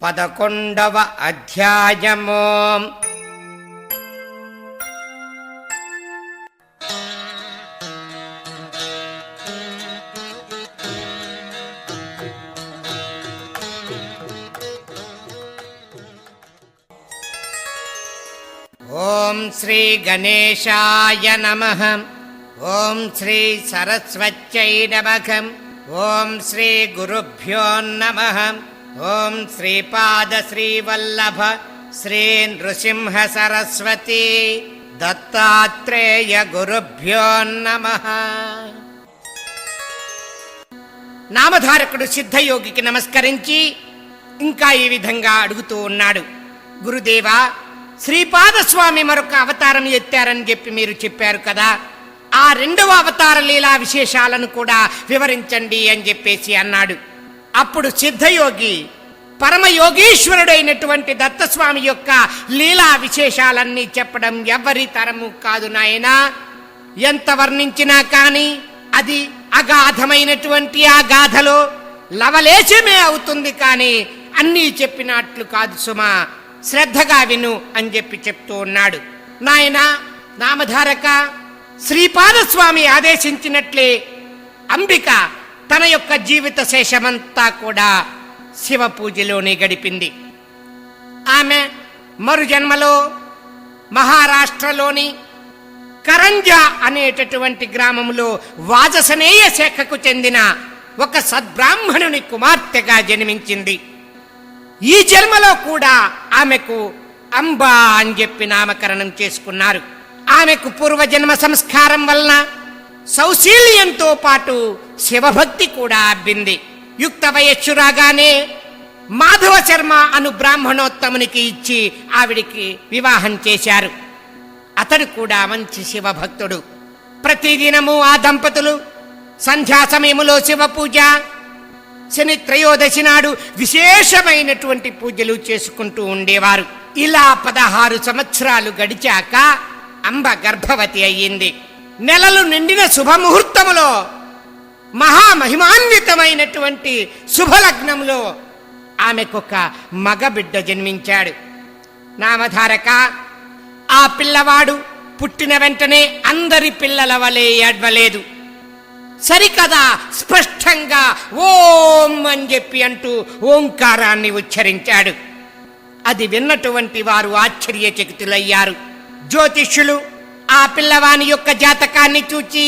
11వ అధ్యాయము. ఓం శ్రీ గణేశాయ నమః. ఓం శ్రీ సరస్వత్యై నమః. ఓం శ్రీ గురుభ్యో నమః. ఓం శ్రీపాద శ్రీవల్లభ శ్రీ నృసింహ సరస్వతి దత్తాత్రేయ గురుభ్యో నమః. నామధారకుడు సిద్ధయోగికి నమస్కరించి ఇంకా ఈ విధంగా అడుగుతూ ఉన్నాడు. గురుదేవా, శ్రీపాదస్వామి మరొక అవతారం ఎత్తారని చెప్పి మీరు చెప్పారు కదా, ఆ రెండవ అవతార లీలా విశేషాలను కూడా వివరించండి అని చెప్పేసి అన్నాడు. అప్పుడు సిద్ధయోగి పరమయోగీశ్వరుడైనటువంటి దత్తస్వామి యొక్క లీలా విశేషాలన్నీ చెప్పడం ఎవ్వరి తరము కాదు నాయనా. ఎంత వర్ణించినా కానీ అది అగాధమైనటువంటి ఆ గాథలో లవలేశమే అవుతుంది, కానీ అన్నీ చెప్పినట్లు కాదు సుమా, శ్రద్ధగా విను అని చెప్పి చెప్తూ ఉన్నాడు. నాయనా నామధారక, శ్రీపాదస్వామి ఆదేశించినట్లే అంబిక తన యొక్క జీవిత శేషమంతా కూడా శివ పూజలోనే గడిపింది. ఆమె మరు జన్మలో మహారాష్ట్రలోని కరంజా అనేటటువంటి గ్రామంలో వాజసనేయ శాఖకు చెందిన ఒక సద్బ్రాహ్మణుని కుమార్తెగా జన్మించింది. ఈ జన్మలో కూడా ఆమెకు అంబా అని చెప్పి నామకరణం చేసుకున్నారు. ఆమెకు పూర్వజన్మ సంస్కారం వలన సౌశీల్యంతో పాటు శివభక్తి కూడా అబ్బింది. యుక్త వయస్సురాగానే మాధవ శర్మ అను బ్రాహ్మణోత్తమునికి ఇచ్చి ఆవిడికి వివాహం చేశారు. అతడు కూడా మంచి శివభక్తుడు. ప్రతిదినము ఆ దంపతులు సంధ్యా సమయములో శివ పూజ, శని త్రయోదశి నాడు విశేషమైనటువంటి పూజలు చేసుకుంటూ ఉండేవారు. ఇలా 16 సంవత్సరాలు గడిచాక అంబ గర్భవతి అయ్యింది. నెలలు నిండిన శుభముహూర్తములో మహామహిమాన్వితమైనటువంటి శుభలగ్నంలో ఆమెకొక మగబిడ్డ జన్మించాడు. నామధారక, ఆ పిల్లవాడు పుట్టిన వెంటనే అందరి పిల్లల వలె ఏడ్వలేదు. సరికదా స్పష్టంగా ఓం అని చెప్పి అంటూ ఓంకారాన్ని ఉచ్చరించాడు. అది విన్నటువంటి వారు ఆశ్చర్యచకితులయ్యారు. జ్యోతిష్యులు ఆ పిల్లవాని యొక్క జాతకాన్ని చూచి,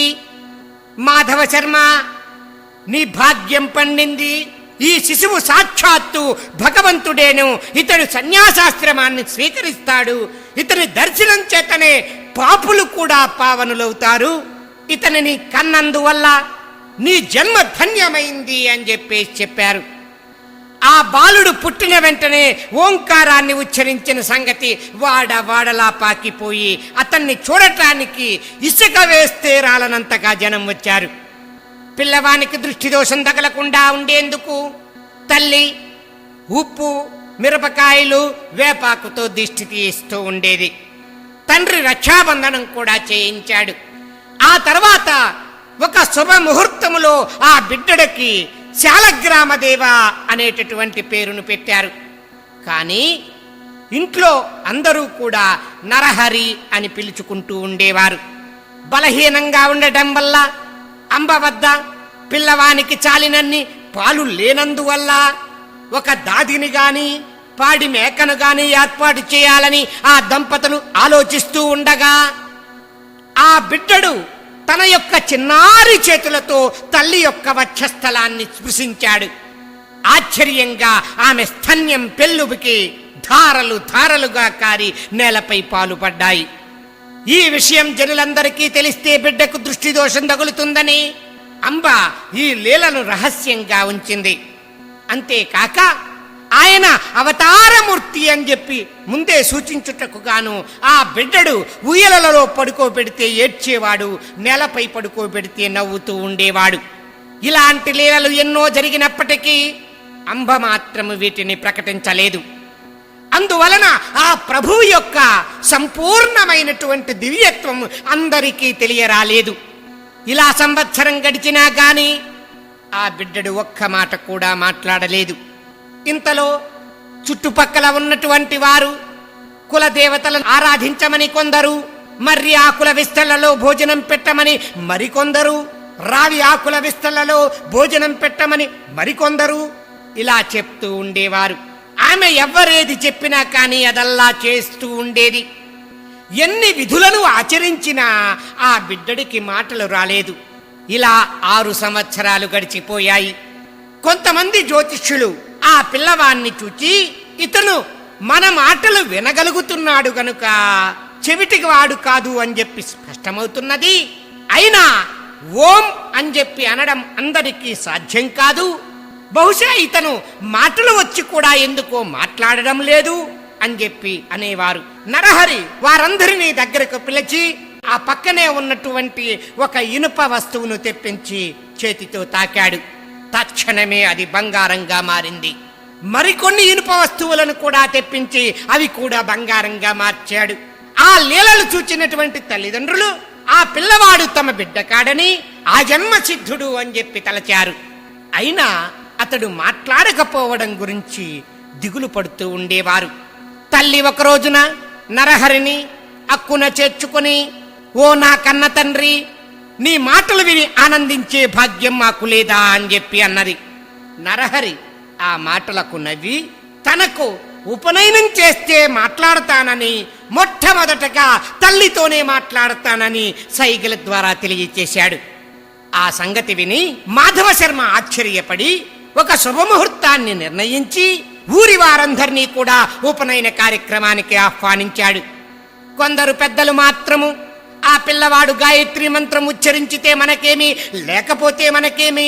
మాధవ శర్మ, నీ భాగ్యం పండింది, ఈ శిశువు సాక్షాత్తు భగవంతుడేను, ఇతడు సన్యాసాశ్రమాన్ని స్వీకరిస్తాడు, ఇతని దర్శనం చేతనే పాపులు కూడా పావనులవుతారు, ఇతనిని కన్నందువల్ల నీ జన్మ ధన్యమైంది అని చెప్పేసి చెప్పారు. ఆ బాలుడు పుట్టిన వెంటనే ఓంకారాన్ని ఉచ్చరించిన సంగతి వాడలా పాకిపోయి అతన్ని చూడటానికి ఇసుక వేస్తే రాలనంతగా జనం వచ్చారు. పిల్లవానికి దృష్టి దోషం తగలకుండా ఉండేందుకు తల్లి ఉప్పు, మిరపకాయలు, వేపాకుతో దిష్టి తీస్తూ ఉండేది. తండ్రి రక్షాబంధనం కూడా చేయించాడు. ఆ తర్వాత ఒక శుభముహూర్తములో ఆ బిడ్డడికి శాలగ్రామదేవ అనేటటువంటి పేరును పెట్టారు. కానీ ఇంట్లో అందరూ కూడా నరహరి అని పిలుచుకుంటూ ఉండేవారు. బలహీనంగా ఉండటం వల్ల అంబ వద్ద పిల్లవానికి చాలినన్ని పాలు లేనందువల్ల ఒక దాదిని గాని పాడి మేకను గాని ఏర్పాటు చేయాలని ఆ దంపతులు ఆలోచిస్తూ ఉండగా ఆ బిడ్డడు తన యొక్క చిన్నారి చేతులతో తల్లి యొక్క వక్షస్థలాన్ని స్పృశించాడు. ఆశ్చర్యంగా ఆమె స్తన్యం పెళ్ళుబికి ధారలు ధారలుగా కారి నేలపై పాలు పడ్డాయి. ఈ విషయం జనులందరికీ తెలిస్తే బిడ్డకు దృష్టి దోషం తగులుతుందని అంబ ఈ లీలను రహస్యంగా ఉంచింది. అంతేకాక ఆయన అవతారమూర్తి అని చెప్పి ముందే సూచించుటకు గాను ఆ బిడ్డడు ఉయ్యలలో పడుకోబెడితే ఏడ్చేవాడు, నేలపై పడుకోబెడితే నవ్వుతూ ఉండేవాడు. ఇలాంటి లీలలు ఎన్నో జరిగినప్పటికీ అంబ మాత్రము వీటిని ప్రకటించలేదు. అందువలన ఆ ప్రభువు యొక్క సంపూర్ణమైనటువంటి దివ్యత్వం అందరికీ తెలియరాలేదు. ఇలా సంవత్సరం గడిచినా గాని ఆ బిడ్డడు ఒక్క మాట కూడా మాట్లాడలేదు. ఇంతలో చుట్టుపక్కల ఉన్నటువంటి వారు కులదేవతలను ఆరాధించమని కొందరు, మర్రి ఆకుల విస్తళ్లలో భోజనం పెట్టమని మరికొందరు, రావి ఆకుల విస్తళ్లలో భోజనం పెట్టమని మరికొందరు ఇలా చెప్తూ ఉండేవారు. ఆమె ఎవ్వరేది చెప్పినా కానీ అదల్లా చేస్తూ ఉండేది. ఎన్ని విధులను ఆచరించినా ఆ బిడ్డడికి మాటలు రాలేదు. ఇలా 6 సంవత్సరాలు గడిచిపోయాయి. కొంతమంది జ్యోతిష్యులు ఆ పిల్లవాణ్ణి చూచి, ఇతను మన మాటలు వినగలుగుతున్నాడు గనుక చెవిటికి వాడు కాదు అని చెప్పి స్పష్టమవుతున్నది. అయినా ఓం అని చెప్పి అనడం అందరికీ సాధ్యం కాదు. బహుశా ఇతను మాటలు వచ్చి కూడా ఎందుకో మాట్లాడడం లేదు అని చెప్పి అనేవారు. నరహరి వారందరినీ దగ్గరకు పిలిచి ఆ పక్కనే ఉన్నటువంటి ఒక ఇనుప వస్తువును తెప్పించి చేతితో తాకాడు. తక్షణమే అది బంగారంగా మారింది. మరికొన్ని ఇనుప వస్తువులను కూడా తెప్పించి అవి కూడా బంగారంగా మార్చాడు. ఆ లీలలు చూచినటువంటి తల్లిదండ్రులు ఆ పిల్లవాడు తమ బిడ్డ కాడని, ఆ జన్మ సిద్ధుడు అని చెప్పి తలచారు. అయినా అతడు మాట్లాడకపోవడం గురించి దిగులు పడుతూ ఉండేవారు. తల్లి ఒక రోజున నరహరిని అక్కున చేర్చుకుని, ఓ నా కన్న తండ్రి, నీ మాటలు విని ఆనందించే భాగ్యం మాకు లేదా అని చెప్పి అన్నది. నరహరి ఆ మాటలకు నవ్వి తనకు ఉపనయనం చేస్తే మాట్లాడతానని, మొట్టమొదటగా తల్లితోనే మాట్లాడతానని సైగల ద్వారా తెలియచేశాడు. ఆ సంగతి విని మాధవ శర్మ ఆశ్చర్యపడి ఒక శుభముహూర్తాన్ని నిర్ణయించి ఊరి వారందరినీ కూడా ఉపనయన కార్యక్రమానికి ఆహ్వానించాడు. కొందరు పెద్దలు మాత్రము, ఆ పిల్లవాడు గాయత్రి మంత్రం ఉచ్చరించితే మనకేమి, లేకపోతే మనకేమి,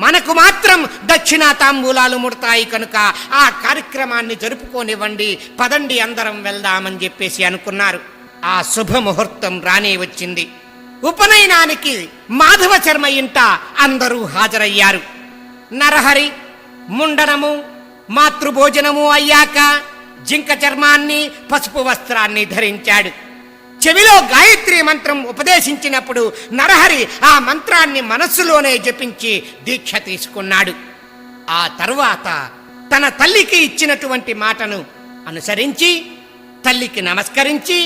మనకు మాత్రం దక్షిణా తాంబూలాలు ముడతాయి కనుక ఆ కార్యక్రమాన్ని జరుపుకోనివ్వండి, పదండి అందరం వెళ్దామని చెప్పేసి అనుకున్నారు. ఆ శుభముహూర్తం రానే వచ్చింది. ఉపనయనానికి మాధవ శర్మ ఇంట అందరూ హాజరయ్యారు. నరహరి ముండనము మాతృభోజనము అయ్యాక జింక చర్మాన్ని, పసుపు వస్త్రాన్ని ధరించాడు. చెవిలో గాయత్రి మంత్రం ఉపదేశించినప్పుడు నరహరి ఆ మంత్రాన్ని మనస్సులోనే జపించి దీక్ష తీసుకున్నాడు. ఆ తరువాత తన తల్లికి ఇచ్చినటువంటి మాటను అనుసరించి తల్లికి నమస్కరించి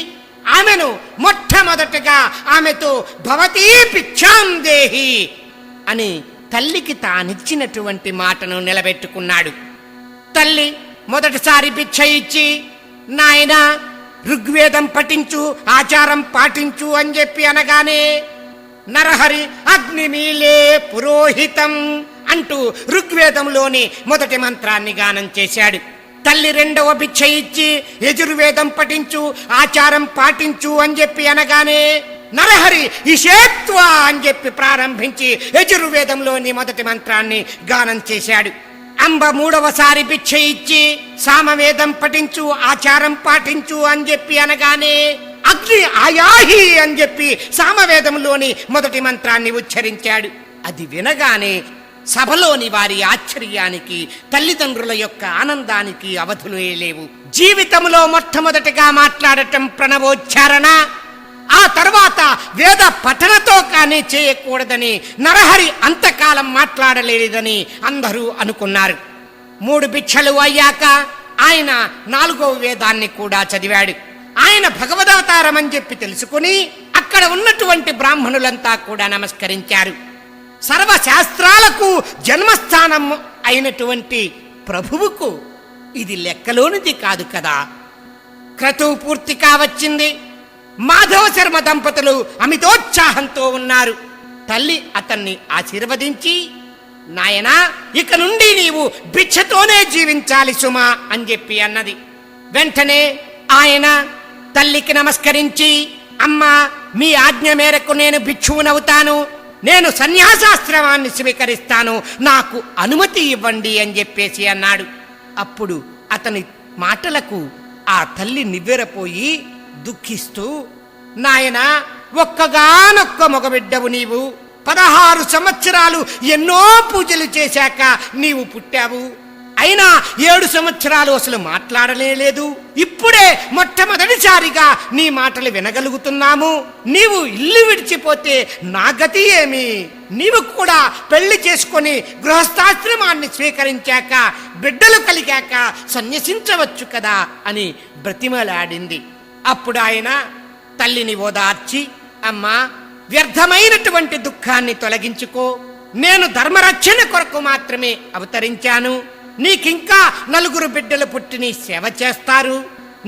ఆమెను మొట్టమొదటగా ఆమెతో భవతీ భిక్షాం దేహి అని తల్లికి తానిచ్చినటువంటి మాటను నిలబెట్టుకున్నాడు. తల్లి మొదటిసారి భిక్ష ఇచ్చి, నాయనా ఋగ్వేదం పఠించు, ఆచారం పాటించు అని చెప్పి అనగానే నరహరి అగ్నిమీలే పురోహితం అంటూ ఋగ్వేదంలోని మొదటి మంత్రాన్ని గానం చేశాడు. తల్లి రెండవ భిక్ష ఇచ్చి యజుర్వేదం పఠించు, ఆచారం పాటించు అని చెప్పి అనగానే నరహరి ఇషేత్వ అని చెప్పి ప్రారంభించి యజుర్వేదంలోని మొదటి మంత్రాన్ని గానం చేశాడు. అంబ మూడవసారి భిక్ష ఇచ్చి సామవేదం పఠించు, ఆచారం పాటించు అని చెప్పి అనగానే అగ్ని ఆయాహి అని చెప్పి సామవేదంలోని మొదటి మంత్రాన్ని ఉచ్చరించాడు. అది వినగానే సభలోని వారి ఆశ్చర్యానికి, తల్లిదండ్రుల యొక్క ఆనందానికి అవధులే లేవు. జీవితంలో మొట్టమొదటిగా మాట్లాడటం ప్రణవోచ్చారణ, ఆ తర్వాత వేద పఠనతో కానీ చేయకూడదని నరహరి అంతకాలం మాట్లాడలేదని అందరూ అనుకున్నారు. 3 భిక్షలు అయ్యాక ఆయన 4వ వేదాన్ని కూడా చదివాడు. ఆయన భగవదవతారం అని చెప్పి తెలుసుకుని అక్కడ ఉన్నటువంటి బ్రాహ్మణులంతా కూడా నమస్కరించారు. సర్వశాస్త్రాలకు జన్మస్థానం అయినటువంటి ప్రభువుకు ఇది లెక్కలోనిది కాదు కదా. క్రతువు పూర్తి కావచ్చింది. మాధవ శర్మ దంపతులు అమితోత్సాహంతో ఉన్నారు. తల్లి అతన్ని ఆశీర్వదించి, నాయనా ఇక నుండి నీవు భిక్షతోనే జీవించాలి సుమా అని చెప్పి అన్నది. వెంటనే ఆయన తల్లికి నమస్కరించి, అమ్మా మీ ఆజ్ఞ మేరకు నేను భిక్షువునవుతాను, నేను సన్యాసాశ్రమాన్ని స్వీకరిస్తాను, నాకు అనుమతి ఇవ్వండి అని చెప్పేసి అన్నాడు. అప్పుడు అతని మాటలకు ఆ తల్లి నివ్వెరపోయి దుఃఖిస్తూ, నాయనా ఒక్కగానొక్క మగబిడ్డవు నీవు, 16 సంవత్సరాలు ఎన్నో పూజలు చేశాక నీవు పుట్టావు. అయినా 7 సంవత్సరాలు అసలు మాట్లాడలేదు. ఇప్పుడే మొట్టమొదటిసారిగా నీ మాటలు వినగలుగుతున్నాము. నీవు ఇల్లు విడిచిపోతే నా గతి ఏమి? నీవు కూడా పెళ్లి చేసుకొని గృహస్థాశ్రమాన్ని స్వీకరించాక బిడ్డలు కలిగాక సన్యసించవచ్చు కదా అని బ్రతిమలాడింది. అప్పుడు ఆయన తల్లిని ఓదార్చి, అమ్మా, వ్యర్థమైనటువంటి దుఃఖాన్ని తొలగించుకో. నేను ధర్మరక్షణ కొరకు మాత్రమే అవతరించాను. నీకింకా 4 బిడ్డలు పుట్టి నీ సేవ చేస్తారు.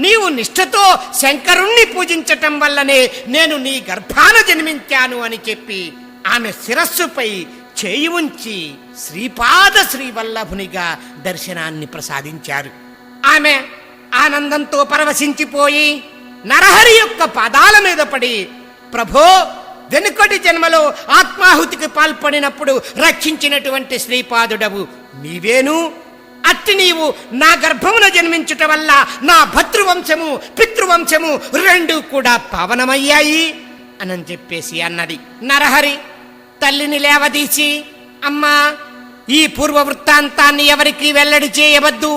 నీవు నిష్ఠతో శంకరుణ్ణి పూజించటం వల్లనే నేను నీ గర్భాన జన్మించాను అని చెప్పి ఆమె శిరస్సుపై చేయి ఉంచి శ్రీపాద శ్రీవల్లభునిగా దర్శనాన్ని ప్రసాదించారు. ఆమె ఆనందంతో పరవశించిపోయి నరహరి యొక్క పాదాల మీద పడి, ప్రభో, వెనుకటి జన్మలో ఆత్మాహుతికి పాల్పడినప్పుడు రక్షించినటువంటి శ్రీపాదుడవు నీవేను. అట్టి నీవు నా గర్భమున జన్మించుట వల్ల నా భతృవంశము పితృవంశము 2 కూడా పావనమయ్యాయి అని చెప్పేసి అన్నది. నరహరి తల్లిని లేవదీసి, అమ్మా, ఈ పూర్వ వృత్తాంతాన్ని ఎవరికి వెల్లడి చేయవద్దు.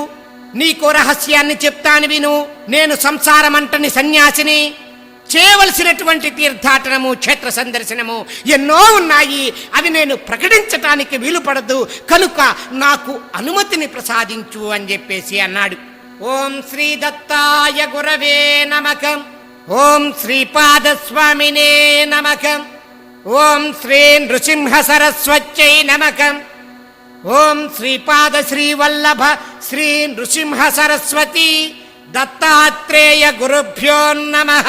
నీకో రహస్యాన్ని చెప్తాను విను. నేను సంసారమంటని సన్యాసిని. చేయవలసినటువంటి తీర్థాటనము, క్షేత్ర సందర్శనము ఎన్నో ఉన్నాయి. అవి నేను ప్రకటించటానికి వీలు పడదు. కనుక నాకు అనుమతిని ప్రసాదించు అని చెప్పేసి అన్నాడు. ఓం శ్రీ దత్తాయ గురవే నమః. ఓం శ్రీపాదస్వామినే నమః. ఓం శ్రీ నృసింహ సరస్వత్యై నమః. ఓం శ్రీపాద శ్రీవల్లభ శ్రీ నృసింహ సరస్వతి దత్తాత్రేయ గురుభ్యో నమః.